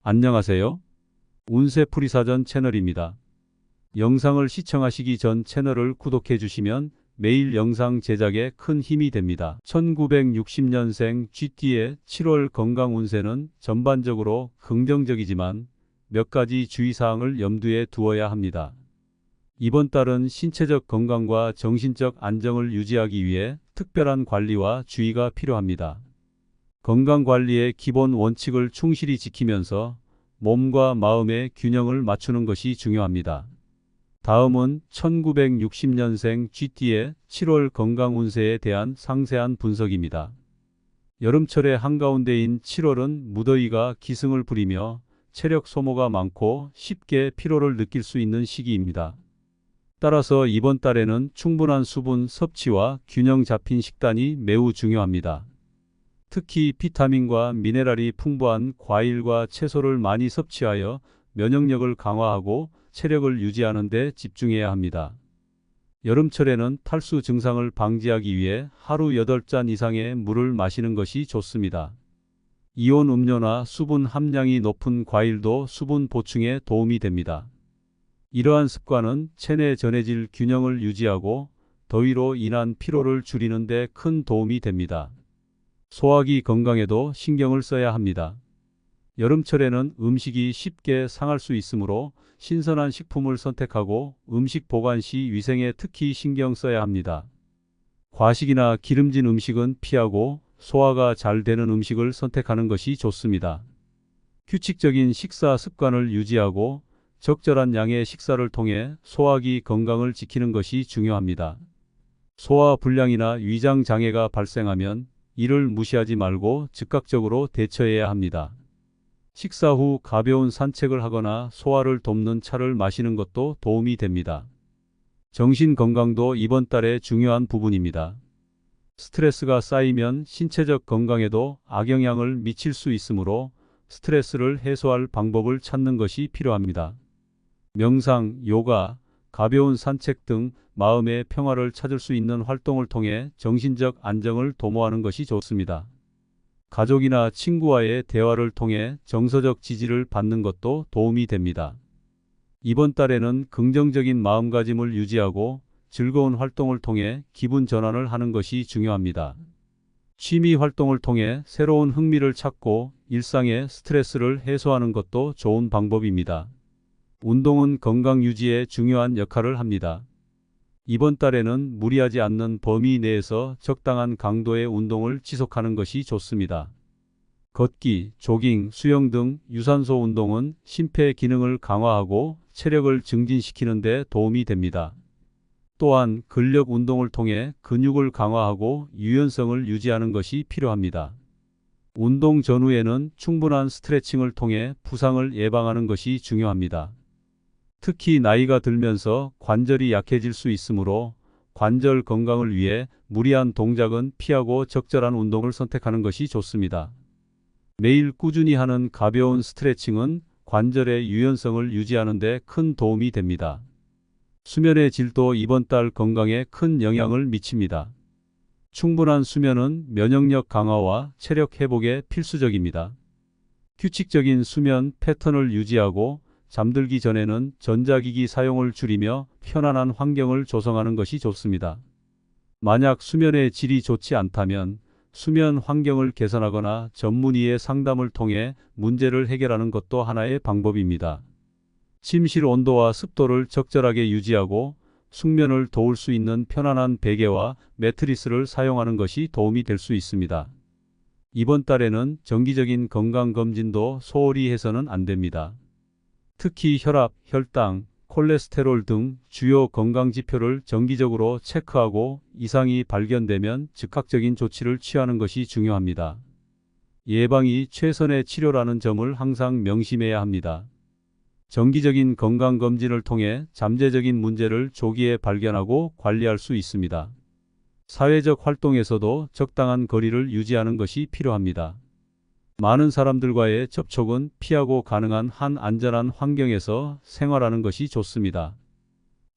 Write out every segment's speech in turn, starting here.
안녕하세요. 운세풀이사전 채널입니다. 영상을 시청하시기 전 채널을 구독해 주시면 매일 영상 제작에 큰 힘이 됩니다. 1960년생 GT의 7월 건강 운세는 전반적으로 긍정적이지만 몇 가지 주의사항을 염두에 두어야 합니다. 이번 달은 신체적 건강과 정신적 안정을 유지하기 위해 특별한 관리와 주의가 필요합니다. 건강관리의 기본 원칙을 충실히 지키면서 몸과 마음의 균형을 맞추는 것이 중요합니다. 다음은 1960년생 GT의 7월 건강 운세에 대한 상세한 분석입니다. 여름철의 한가운데인 7월은 무더위가 기승을 부리며 체력 소모가 많고 쉽게 피로를 느낄 수 있는 시기입니다. 따라서 이번 달에는 충분한 수분 섭취와 균형 잡힌 식단이 매우 중요합니다. 특히 비타민과 미네랄이 풍부한 과일과 채소를 많이 섭취하여 면역력을 강화하고 체력을 유지하는 데 집중해야 합니다. 여름철에는 탈수 증상을 방지하기 위해 하루 8잔 이상의 물을 마시는 것이 좋습니다. 이온 음료나 수분 함량이 높은 과일도 수분 보충에 도움이 됩니다. 이러한 습관은 체내 전해질 균형을 유지하고 더위로 인한 피로를 줄이는 데 큰 도움이 됩니다. 소화기 건강에도 신경을 써야 합니다. 여름철에는 음식이 쉽게 상할 수 있으므로 신선한 식품을 선택하고 음식 보관 시 위생에 특히 신경 써야 합니다. 과식이나 기름진 음식은 피하고 소화가 잘 되는 음식을 선택하는 것이 좋습니다. 규칙적인 식사 습관을 유지하고 적절한 양의 식사를 통해 소화기 건강을 지키는 것이 중요합니다. 소화 불량이나 위장 장애가 발생하면 이를 무시하지 말고 즉각적으로 대처해야 합니다. 식사 후 가벼운 산책을 하거나 소화를 돕는 차를 마시는 것도 도움이 됩니다. 정신 건강도 이번 달의 중요한 부분입니다. 스트레스가 쌓이면 신체적 건강에도 악영향을 미칠 수 있으므로 스트레스를 해소할 방법을 찾는 것이 필요합니다. 명상, 요가, 가벼운 산책 등 마음의 평화를 찾을 수 있는 활동을 통해 정신적 안정을 도모하는 것이 좋습니다. 가족이나 친구와의 대화를 통해 정서적 지지를 받는 것도 도움이 됩니다. 이번 달에는 긍정적인 마음가짐을 유지하고 즐거운 활동을 통해 기분 전환을 하는 것이 중요합니다. 취미 활동을 통해 새로운 흥미를 찾고 일상의 스트레스를 해소하는 것도 좋은 방법입니다. 운동은 건강 유지에 중요한 역할을 합니다. 이번 달에는 무리하지 않는 범위 내에서 적당한 강도의 운동을 지속하는 것이 좋습니다. 걷기, 조깅, 수영 등 유산소 운동은 심폐 기능을 강화하고 체력을 증진시키는 데 도움이 됩니다. 또한 근력 운동을 통해 근육을 강화하고 유연성을 유지하는 것이 필요합니다. 운동 전후에는 충분한 스트레칭을 통해 부상을 예방하는 것이 중요합니다. 특히 나이가 들면서 관절이 약해질 수 있으므로 관절 건강을 위해 무리한 동작은 피하고 적절한 운동을 선택하는 것이 좋습니다. 매일 꾸준히 하는 가벼운 스트레칭은 관절의 유연성을 유지하는 데 큰 도움이 됩니다. 수면의 질도 이번 달 건강에 큰 영향을 미칩니다. 충분한 수면은 면역력 강화와 체력 회복에 필수적입니다. 규칙적인 수면 패턴을 유지하고 잠들기 전에는 전자기기 사용을 줄이며 편안한 환경을 조성하는 것이 좋습니다. 만약 수면의 질이 좋지 않다면 수면 환경을 개선하거나 전문의의 상담을 통해 문제를 해결하는 것도 하나의 방법입니다. 침실 온도와 습도를 적절하게 유지하고 숙면을 도울 수 있는 편안한 베개와 매트리스를 사용하는 것이 도움이 될 수 있습니다. 이번 달에는 정기적인 건강검진도 소홀히 해서는 안 됩니다. 특히 혈압, 혈당, 콜레스테롤 등 주요 건강지표를 정기적으로 체크하고 이상이 발견되면 즉각적인 조치를 취하는 것이 중요합니다. 예방이 최선의 치료라는 점을 항상 명심해야 합니다. 정기적인 건강검진을 통해 잠재적인 문제를 조기에 발견하고 관리할 수 있습니다. 사회적 활동에서도 적당한 거리를 유지하는 것이 필요합니다. 많은 사람들과의 접촉은 피하고 가능한 한 안전한 환경에서 생활하는 것이 좋습니다.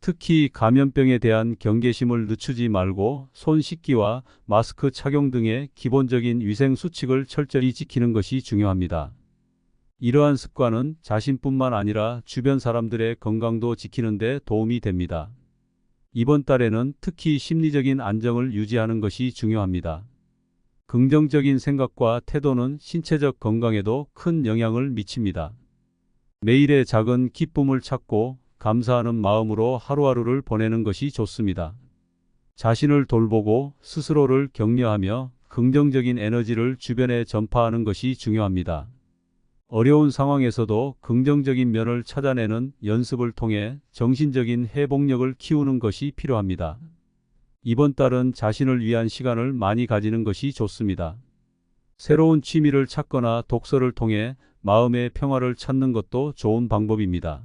특히 감염병에 대한 경계심을 늦추지 말고 손 씻기와 마스크 착용 등의 기본적인 위생 수칙을 철저히 지키는 것이 중요합니다. 이러한 습관은 자신뿐만 아니라 주변 사람들의 건강도 지키는 데 도움이 됩니다. 이번 달에는 특히 심리적인 안정을 유지하는 것이 중요합니다. 긍정적인 생각과 태도는 신체적 건강에도 큰 영향을 미칩니다. 매일의 작은 기쁨을 찾고 감사하는 마음으로 하루하루를 보내는 것이 좋습니다. 자신을 돌보고 스스로를 격려하며 긍정적인 에너지를 주변에 전파하는 것이 중요합니다. 어려운 상황에서도 긍정적인 면을 찾아내는 연습을 통해 정신적인 회복력을 키우는 것이 필요합니다. 이번 달은 자신을 위한 시간을 많이 가지는 것이 좋습니다. 새로운 취미를 찾거나 독서를 통해 마음의 평화를 찾는 것도 좋은 방법입니다.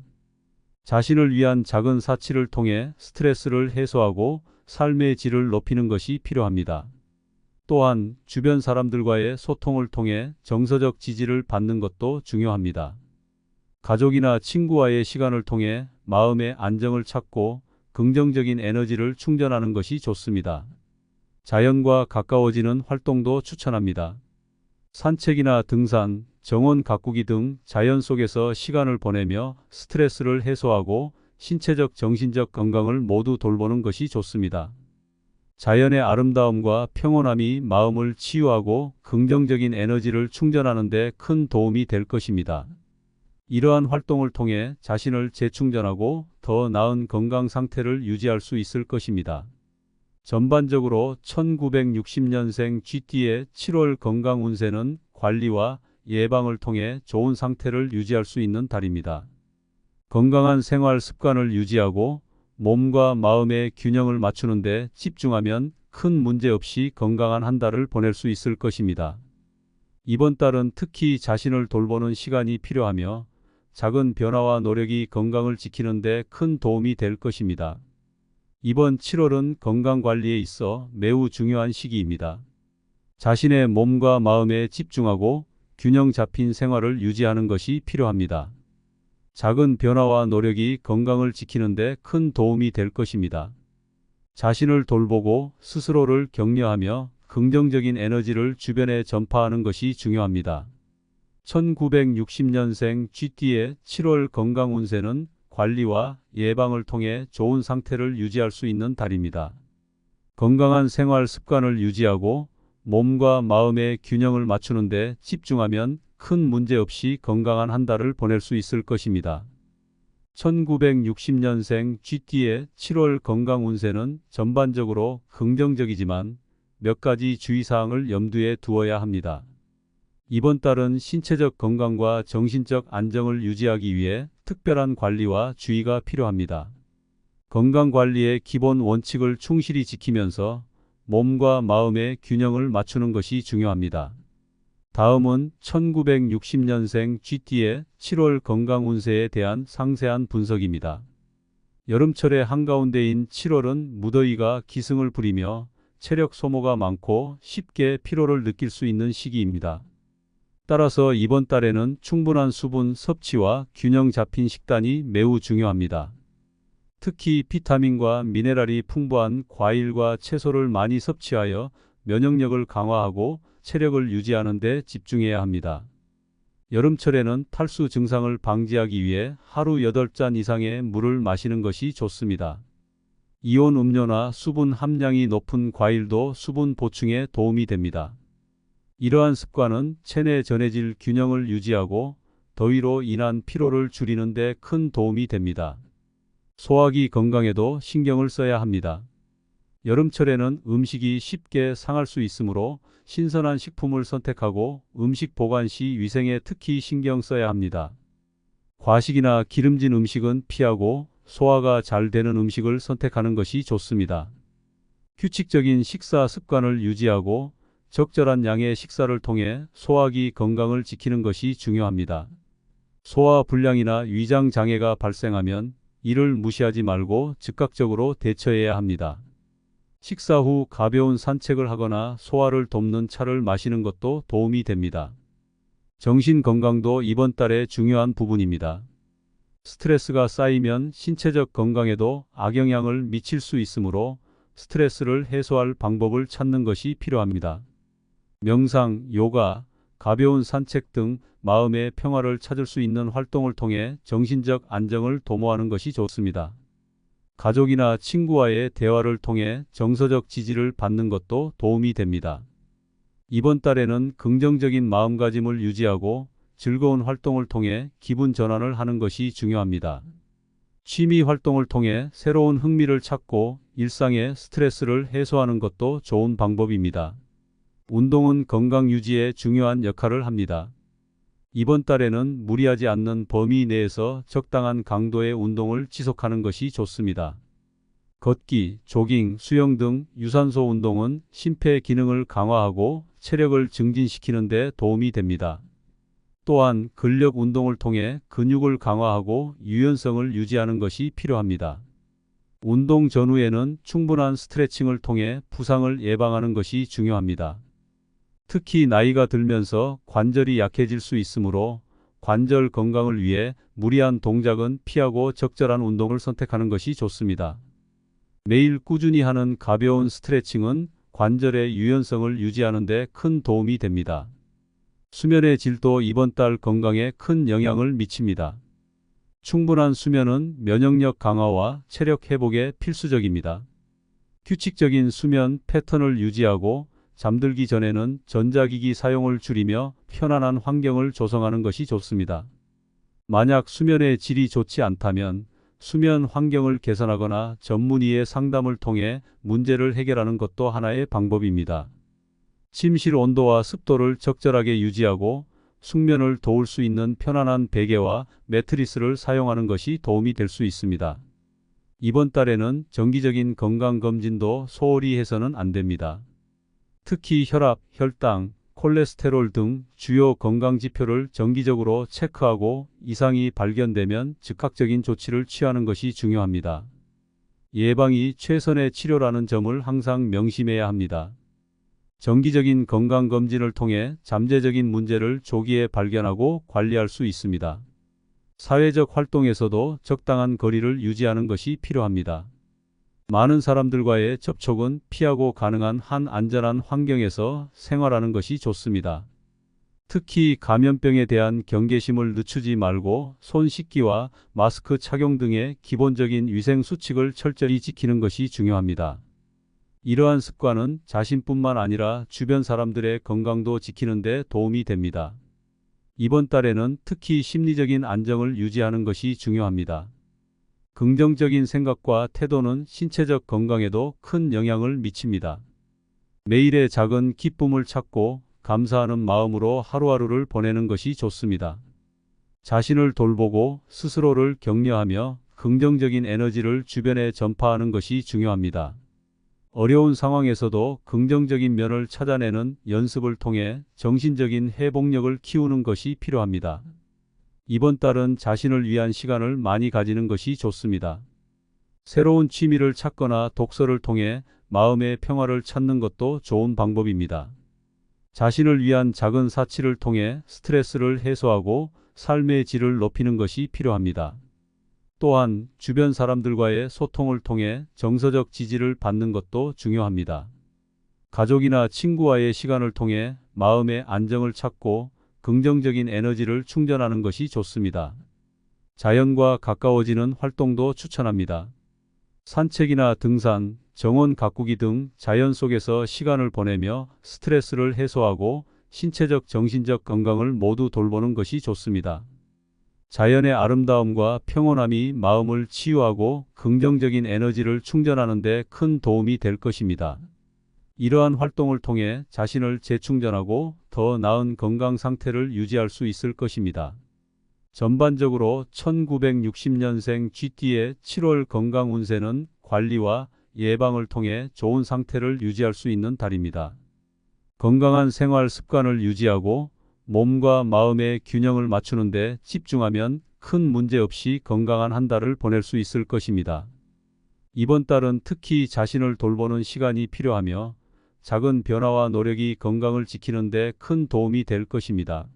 자신을 위한 작은 사치를 통해 스트레스를 해소하고 삶의 질을 높이는 것이 필요합니다. 또한 주변 사람들과의 소통을 통해 정서적 지지를 받는 것도 중요합니다. 가족이나 친구와의 시간을 통해 마음의 안정을 찾고 긍정적인 에너지를 충전하는 것이 좋습니다. 자연과 가까워지는 활동도 추천합니다. 산책이나 등산, 정원 가꾸기 등 자연 속에서 시간을 보내며 스트레스를 해소하고 신체적, 정신적 건강을 모두 돌보는 것이 좋습니다. 자연의 아름다움과 평온함이 마음을 치유하고 긍정적인 에너지를 충전하는 데 큰 도움이 될 것입니다. 이러한 활동을 통해 자신을 재충전하고 더 나은 건강 상태를 유지할 수 있을 것입니다. 전반적으로 1960년생 GT의 7월 건강 운세는 관리와 예방을 통해 좋은 상태를 유지할 수 있는 달입니다. 건강한 생활 습관을 유지하고 몸과 마음의 균형을 맞추는 데 집중하면 큰 문제 없이 건강한 한 달을 보낼 수 있을 것입니다. 이번 달은 특히 자신을 돌보는 시간이 필요하며 작은 변화와 노력이 건강을 지키는 데 큰 도움이 될 것입니다. 이번 7월은 건강관리에 있어 매우 중요한 시기입니다. 자신의 몸과 마음에 집중하고 균형 잡힌 생활을 유지하는 것이 필요합니다. 작은 변화와 노력이 건강을 지키는 데 큰 도움이 될 것입니다. 자신을 돌보고 스스로를 격려하며 긍정적인 에너지를 주변에 전파하는 것이 중요합니다. 1960년생 GT의 7월 건강 운세는 관리와 예방을 통해 좋은 상태를 유지할 수 있는 달입니다. 건강한 생활 습관을 유지하고 몸과 마음의 균형을 맞추는 데 집중하면 큰 문제 없이 건강한 한 달을 보낼 수 있을 것입니다. 1960년생 GT의 7월 건강 운세는 전반적으로 긍정적이지만 몇 가지 주의사항을 염두에 두어야 합니다. 이번 달은 신체적 건강과 정신적 안정을 유지하기 위해 특별한 관리와 주의가 필요합니다. 건강관리의 기본 원칙을 충실히 지키면서 몸과 마음의 균형을 맞추는 것이 중요합니다. 다음은 1960년생 GT의 7월 건강 운세에 대한 상세한 분석입니다. 여름철의 한가운데인 7월은 무더위가 기승을 부리며 체력 소모가 많고 쉽게 피로를 느낄 수 있는 시기입니다. 따라서 이번 달에는 충분한 수분 섭취와 균형 잡힌 식단이 매우 중요합니다. 특히 비타민과 미네랄이 풍부한 과일과 채소를 많이 섭취하여 면역력을 강화하고 체력을 유지하는 데 집중해야 합니다. 여름철에는 탈수 증상을 방지하기 위해 하루 8잔 이상의 물을 마시는 것이 좋습니다. 이온 음료나 수분 함량이 높은 과일도 수분 보충에 도움이 됩니다. 이러한 습관은 체내 전해질 균형을 유지하고 더위로 인한 피로를 줄이는 데 큰 도움이 됩니다. 소화기 건강에도 신경을 써야 합니다. 여름철에는 음식이 쉽게 상할 수 있으므로 신선한 식품을 선택하고 음식 보관 시 위생에 특히 신경 써야 합니다. 과식이나 기름진 음식은 피하고 소화가 잘 되는 음식을 선택하는 것이 좋습니다. 규칙적인 식사 습관을 유지하고 적절한 양의 식사를 통해 소화기 건강을 지키는 것이 중요합니다. 소화 불량이나 위장 장애가 발생하면 이를 무시하지 말고 즉각적으로 대처해야 합니다. 식사 후 가벼운 산책을 하거나 소화를 돕는 차를 마시는 것도 도움이 됩니다. 정신 건강도 이번 달의 중요한 부분입니다. 스트레스가 쌓이면 신체적 건강에도 악영향을 미칠 수 있으므로 스트레스를 해소할 방법을 찾는 것이 필요합니다. 명상, 요가, 가벼운 산책 등 마음의 평화를 찾을 수 있는 활동을 통해 정신적 안정을 도모하는 것이 좋습니다. 가족이나 친구와의 대화를 통해 정서적 지지를 받는 것도 도움이 됩니다. 이번 달에는 긍정적인 마음가짐을 유지하고 즐거운 활동을 통해 기분 전환을 하는 것이 중요합니다. 취미 활동을 통해 새로운 흥미를 찾고 일상의 스트레스를 해소하는 것도 좋은 방법입니다. 운동은 건강 유지에 중요한 역할을 합니다. 이번 달에는 무리하지 않는 범위 내에서 적당한 강도의 운동을 지속하는 것이 좋습니다. 걷기, 조깅, 수영 등 유산소 운동은 심폐 기능을 강화하고 체력을 증진시키는 데 도움이 됩니다. 또한 근력 운동을 통해 근육을 강화하고 유연성을 유지하는 것이 필요합니다. 운동 전후에는 충분한 스트레칭을 통해 부상을 예방하는 것이 중요합니다. 특히 나이가 들면서 관절이 약해질 수 있으므로 관절 건강을 위해 무리한 동작은 피하고 적절한 운동을 선택하는 것이 좋습니다. 매일 꾸준히 하는 가벼운 스트레칭은 관절의 유연성을 유지하는 데 큰 도움이 됩니다. 수면의 질도 이번 달 건강에 큰 영향을 미칩니다. 충분한 수면은 면역력 강화와 체력 회복에 필수적입니다. 규칙적인 수면 패턴을 유지하고 잠들기 전에는 전자기기 사용을 줄이며 편안한 환경을 조성하는 것이 좋습니다. 만약 수면의 질이 좋지 않다면 수면 환경을 개선하거나 전문의의 상담을 통해 문제를 해결하는 것도 하나의 방법입니다. 침실 온도와 습도를 적절하게 유지하고 숙면을 도울 수 있는 편안한 베개와 매트리스를 사용하는 것이 도움이 될 수 있습니다. 이번 달에는 정기적인 건강검진도 소홀히 해서는 안 됩니다. 특히 혈압, 혈당, 콜레스테롤 등 주요 건강지표를 정기적으로 체크하고 이상이 발견되면 즉각적인 조치를 취하는 것이 중요합니다. 예방이 최선의 치료라는 점을 항상 명심해야 합니다. 정기적인 건강검진을 통해 잠재적인 문제를 조기에 발견하고 관리할 수 있습니다. 사회적 활동에서도 적당한 거리를 유지하는 것이 필요합니다. 많은 사람들과의 접촉은 피하고 가능한 한 안전한 환경에서 생활하는 것이 좋습니다. 특히 감염병에 대한 경계심을 늦추지 말고 손 씻기와 마스크 착용 등의 기본적인 위생 수칙을 철저히 지키는 것이 중요합니다. 이러한 습관은 자신뿐만 아니라 주변 사람들의 건강도 지키는 데 도움이 됩니다. 이번 달에는 특히 심리적인 안정을 유지하는 것이 중요합니다. 긍정적인 생각과 태도는 신체적 건강에도 큰 영향을 미칩니다. 매일의 작은 기쁨을 찾고 감사하는 마음으로 하루하루를 보내는 것이 좋습니다. 자신을 돌보고 스스로를 격려하며 긍정적인 에너지를 주변에 전파하는 것이 중요합니다. 어려운 상황에서도 긍정적인 면을 찾아내는 연습을 통해 정신적인 회복력을 키우는 것이 필요합니다. 이번 달은 자신을 위한 시간을 많이 가지는 것이 좋습니다. 새로운 취미를 찾거나 독서를 통해 마음의 평화를 찾는 것도 좋은 방법입니다. 자신을 위한 작은 사치를 통해 스트레스를 해소하고 삶의 질을 높이는 것이 필요합니다. 또한 주변 사람들과의 소통을 통해 정서적 지지를 받는 것도 중요합니다. 가족이나 친구와의 시간을 통해 마음의 안정을 찾고 긍정적인 에너지를 충전하는 것이 좋습니다. 자연과 가까워지는 활동도 추천합니다. 산책이나 등산, 정원 가꾸기 등 자연 속에서 시간을 보내며 스트레스를 해소하고 신체적, 정신적 건강을 모두 돌보는 것이 좋습니다. 자연의 아름다움과 평온함이 마음을 치유하고 긍정적인 에너지를 충전하는 데 큰 도움이 될 것입니다. 이러한 활동을 통해 자신을 재충전하고 더 나은 건강 상태를 유지할 수 있을 것입니다. 전반적으로 1960년생 GT의 7월 건강 운세는 관리와 예방을 통해 좋은 상태를 유지할 수 있는 달입니다. 건강한 생활 습관을 유지하고 몸과 마음의 균형을 맞추는 데 집중하면 큰 문제 없이 건강한 한 달을 보낼 수 있을 것입니다. 이번 달은 특히 자신을 돌보는 시간이 필요하며 작은 변화와 노력이 건강을 지키는 데 큰 도움이 될 것입니다.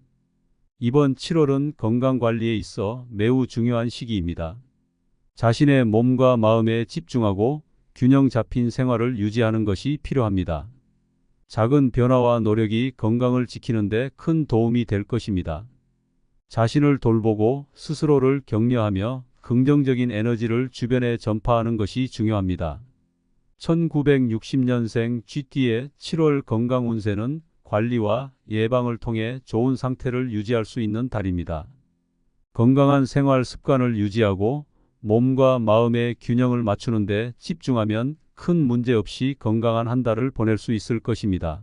이번 7월은 건강관리에 있어 매우 중요한 시기입니다. 자신의 몸과 마음에 집중하고 균형 잡힌 생활을 유지하는 것이 필요합니다. 작은 변화와 노력이 건강을 지키는 데 큰 도움이 될 것입니다. 자신을 돌보고 스스로를 격려하며 긍정적인 에너지를 주변에 전파하는 것이 중요합니다. 1960년생 GT의 7월 건강 운세는 관리와 예방을 통해 좋은 상태를 유지할 수 있는 달입니다. 건강한 생활 습관을 유지하고 몸과 마음의 균형을 맞추는 데 집중하면 큰 문제 없이 건강한 한 달을 보낼 수 있을 것입니다.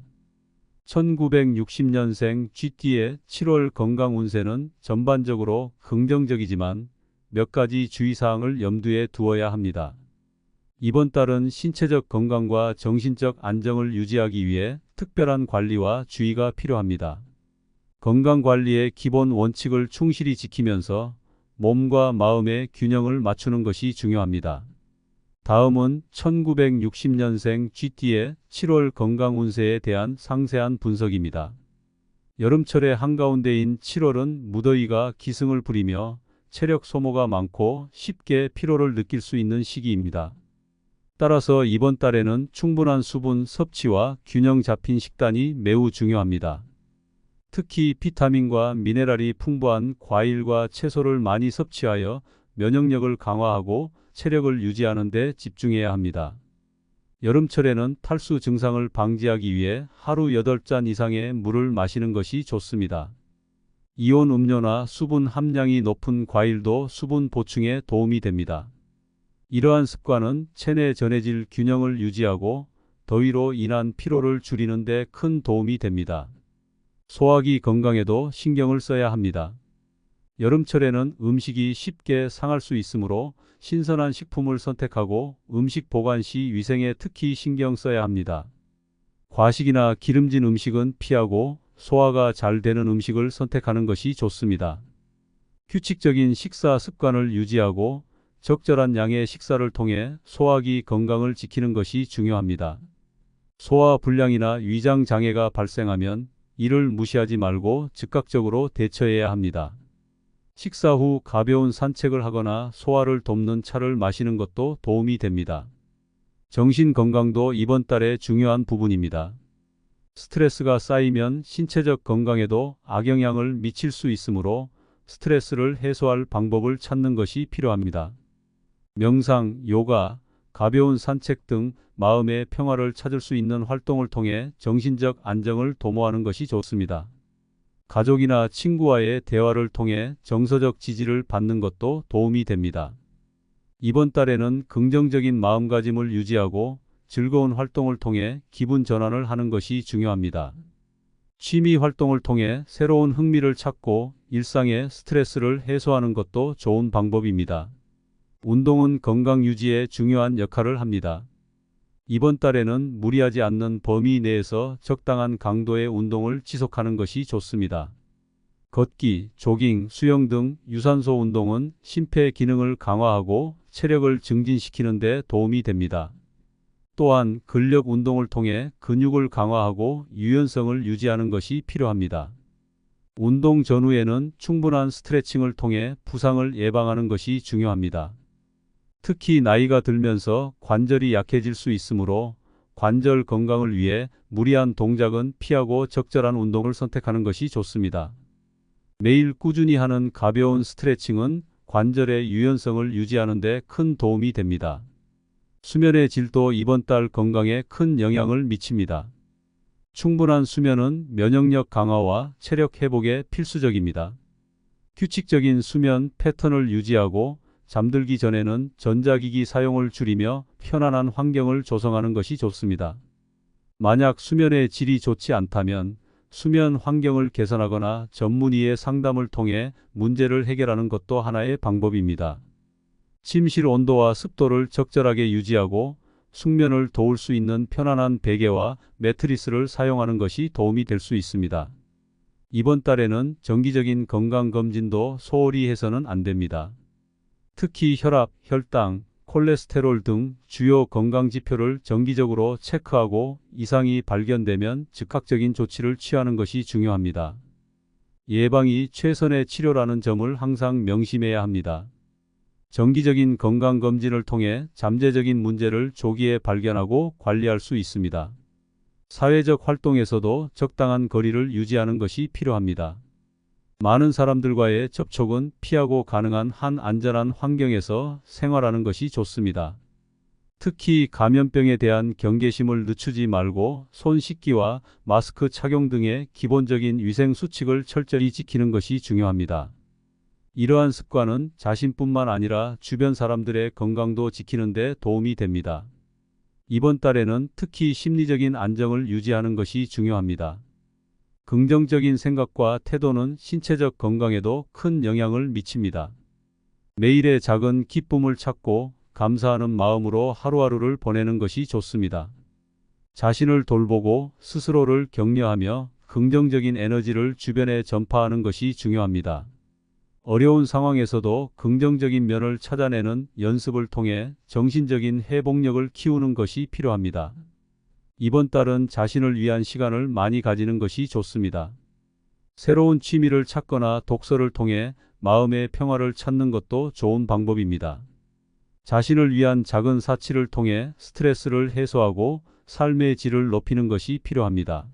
1960년생 GT의 7월 건강 운세는 전반적으로 긍정적이지만 몇 가지 주의사항을 염두에 두어야 합니다. 이번 달은 신체적 건강과 정신적 안정을 유지하기 위해 특별한 관리와 주의가 필요합니다. 건강관리의 기본 원칙을 충실히 지키면서 몸과 마음의 균형을 맞추는 것이 중요합니다. 다음은 1960년생 GT의 7월 건강 운세에 대한 상세한 분석입니다. 여름철의 한가운데인 7월은 무더위가 기승을 부리며 체력 소모가 많고 쉽게 피로를 느낄 수 있는 시기입니다. 따라서 이번 달에는 충분한 수분 섭취와 균형 잡힌 식단이 매우 중요합니다. 특히 비타민과 미네랄이 풍부한 과일과 채소를 많이 섭취하여 면역력을 강화하고 체력을 유지하는 데 집중해야 합니다. 여름철에는 탈수 증상을 방지하기 위해 하루 8잔 이상의 물을 마시는 것이 좋습니다. 이온 음료나 수분 함량이 높은 과일도 수분 보충에 도움이 됩니다. 이러한 습관은 체내 전해질 균형을 유지하고 더위로 인한 피로를 줄이는 데 큰 도움이 됩니다. 소화기 건강에도 신경을 써야 합니다. 여름철에는 음식이 쉽게 상할 수 있으므로 신선한 식품을 선택하고 음식 보관 시 위생에 특히 신경 써야 합니다. 과식이나 기름진 음식은 피하고 소화가 잘 되는 음식을 선택하는 것이 좋습니다. 규칙적인 식사 습관을 유지하고 적절한 양의 식사를 통해 소화기 건강을 지키는 것이 중요합니다. 소화 불량이나 위장 장애가 발생하면 이를 무시하지 말고 즉각적으로 대처해야 합니다. 식사 후 가벼운 산책을 하거나 소화를 돕는 차를 마시는 것도 도움이 됩니다. 정신 건강도 이번 달의 중요한 부분입니다. 스트레스가 쌓이면 신체적 건강에도 악영향을 미칠 수 있으므로 스트레스를 해소할 방법을 찾는 것이 필요합니다. 명상, 요가, 가벼운 산책 등 마음의 평화를 찾을 수 있는 활동을 통해 정신적 안정을 도모하는 것이 좋습니다. 가족이나 친구와의 대화를 통해 정서적 지지를 받는 것도 도움이 됩니다. 이번 달에는 긍정적인 마음가짐을 유지하고 즐거운 활동을 통해 기분 전환을 하는 것이 중요합니다. 취미 활동을 통해 새로운 흥미를 찾고 일상의 스트레스를 해소하는 것도 좋은 방법입니다. 운동은 건강 유지에 중요한 역할을 합니다. 이번 달에는 무리하지 않는 범위 내에서 적당한 강도의 운동을 지속하는 것이 좋습니다. 걷기, 조깅, 수영 등 유산소 운동은 심폐 기능을 강화하고 체력을 증진시키는 데 도움이 됩니다. 또한 근력 운동을 통해 근육을 강화하고 유연성을 유지하는 것이 필요합니다. 운동 전후에는 충분한 스트레칭을 통해 부상을 예방하는 것이 중요합니다. 특히 나이가 들면서 관절이 약해질 수 있으므로 관절 건강을 위해 무리한 동작은 피하고 적절한 운동을 선택하는 것이 좋습니다. 매일 꾸준히 하는 가벼운 스트레칭은 관절의 유연성을 유지하는 데 큰 도움이 됩니다. 수면의 질도 이번 달 건강에 큰 영향을 미칩니다. 충분한 수면은 면역력 강화와 체력 회복에 필수적입니다. 규칙적인 수면 패턴을 유지하고 잠들기 전에는 전자기기 사용을 줄이며 편안한 환경을 조성하는 것이 좋습니다. 만약 수면의 질이 좋지 않다면 수면 환경을 개선하거나 전문의의 상담을 통해 문제를 해결하는 것도 하나의 방법입니다. 침실 온도와 습도를 적절하게 유지하고 숙면을 도울 수 있는 편안한 베개와 매트리스를 사용하는 것이 도움이 될 수 있습니다. 이번 달에는 정기적인 건강검진도 소홀히 해서는 안 됩니다. 특히 혈압, 혈당, 콜레스테롤 등 주요 건강지표를 정기적으로 체크하고 이상이 발견되면 즉각적인 조치를 취하는 것이 중요합니다. 예방이 최선의 치료라는 점을 항상 명심해야 합니다. 정기적인 건강검진을 통해 잠재적인 문제를 조기에 발견하고 관리할 수 있습니다. 사회적 활동에서도 적당한 거리를 유지하는 것이 필요합니다. 많은 사람들과의 접촉은 피하고 가능한 한 안전한 환경에서 생활하는 것이 좋습니다. 특히 감염병에 대한 경계심을 늦추지 말고 손 씻기와 마스크 착용 등의 기본적인 위생 수칙을 철저히 지키는 것이 중요합니다. 이러한 습관은 자신뿐만 아니라 주변 사람들의 건강도 지키는 데 도움이 됩니다. 이번 달에는 특히 심리적인 안정을 유지하는 것이 중요합니다. 긍정적인 생각과 태도는 신체적 건강에도 큰 영향을 미칩니다. 매일의 작은 기쁨을 찾고 감사하는 마음으로 하루하루를 보내는 것이 좋습니다. 자신을 돌보고 스스로를 격려하며 긍정적인 에너지를 주변에 전파하는 것이 중요합니다. 어려운 상황에서도 긍정적인 면을 찾아내는 연습을 통해 정신적인 회복력을 키우는 것이 필요합니다. 이번 달은 자신을 위한 시간을 많이 가지는 것이 좋습니다. 새로운 취미를 찾거나 독서를 통해 마음의 평화를 찾는 것도 좋은 방법입니다. 자신을 위한 작은 사치를 통해 스트레스를 해소하고 삶의 질을 높이는 것이 필요합니다.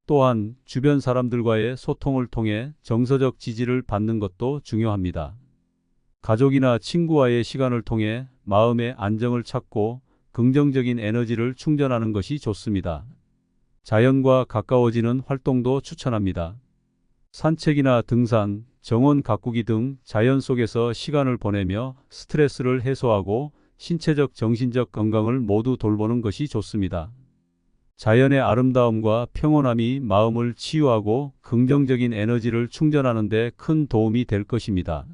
또한 주변 사람들과의 소통을 통해 정서적 지지를 받는 것도 중요합니다. 가족이나 친구와의 시간을 통해 마음의 안정을 찾고 긍정적인 에너지를 충전하는 것이 좋습니다. 자연과 가까워지는 활동도 추천합니다. 산책이나 등산, 정원 가꾸기 등 자연 속에서 시간을 보내며 스트레스를 해소하고 신체적, 정신적 건강을 모두 돌보는 것이 좋습니다. 자연의 아름다움과 평온함이 마음을 치유하고 긍정적인 에너지를 충전하는 데 큰 도움이 될 것입니다.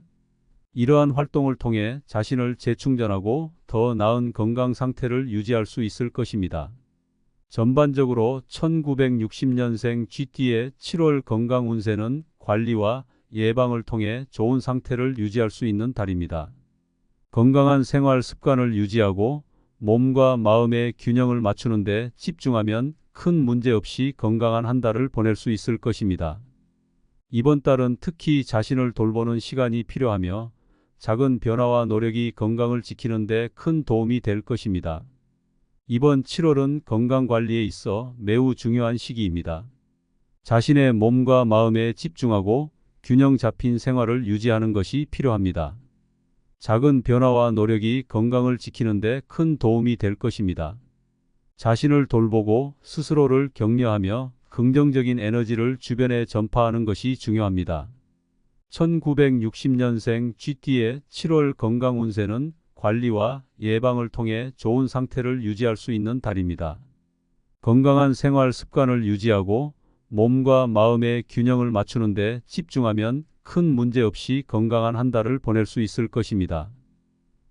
이러한 활동을 통해 자신을 재충전하고 더 나은 건강 상태를 유지할 수 있을 것입니다. 전반적으로 1960년생 GT의 7월 건강 운세는 관리와 예방을 통해 좋은 상태를 유지할 수 있는 달입니다. 건강한 생활 습관을 유지하고 몸과 마음의 균형을 맞추는 데 집중하면 큰 문제 없이 건강한 한 달을 보낼 수 있을 것입니다. 이번 달은 특히 자신을 돌보는 시간이 필요하며 작은 변화와 노력이 건강을 지키는 데 큰 도움이 될 것입니다. 이번 7월은 건강관리에 있어 매우 중요한 시기입니다. 자신의 몸과 마음에 집중하고 균형 잡힌 생활을 유지하는 것이 필요합니다. 작은 변화와 노력이 건강을 지키는 데 큰 도움이 될 것입니다. 자신을 돌보고 스스로를 격려하며 긍정적인 에너지를 주변에 전파하는 것이 중요합니다. 1960년생 GT의 7월 건강 운세는 관리와 예방을 통해 좋은 상태를 유지할 수 있는 달입니다. 건강한 생활 습관을 유지하고 몸과 마음의 균형을 맞추는 데 집중하면 큰 문제 없이 건강한 한 달을 보낼 수 있을 것입니다.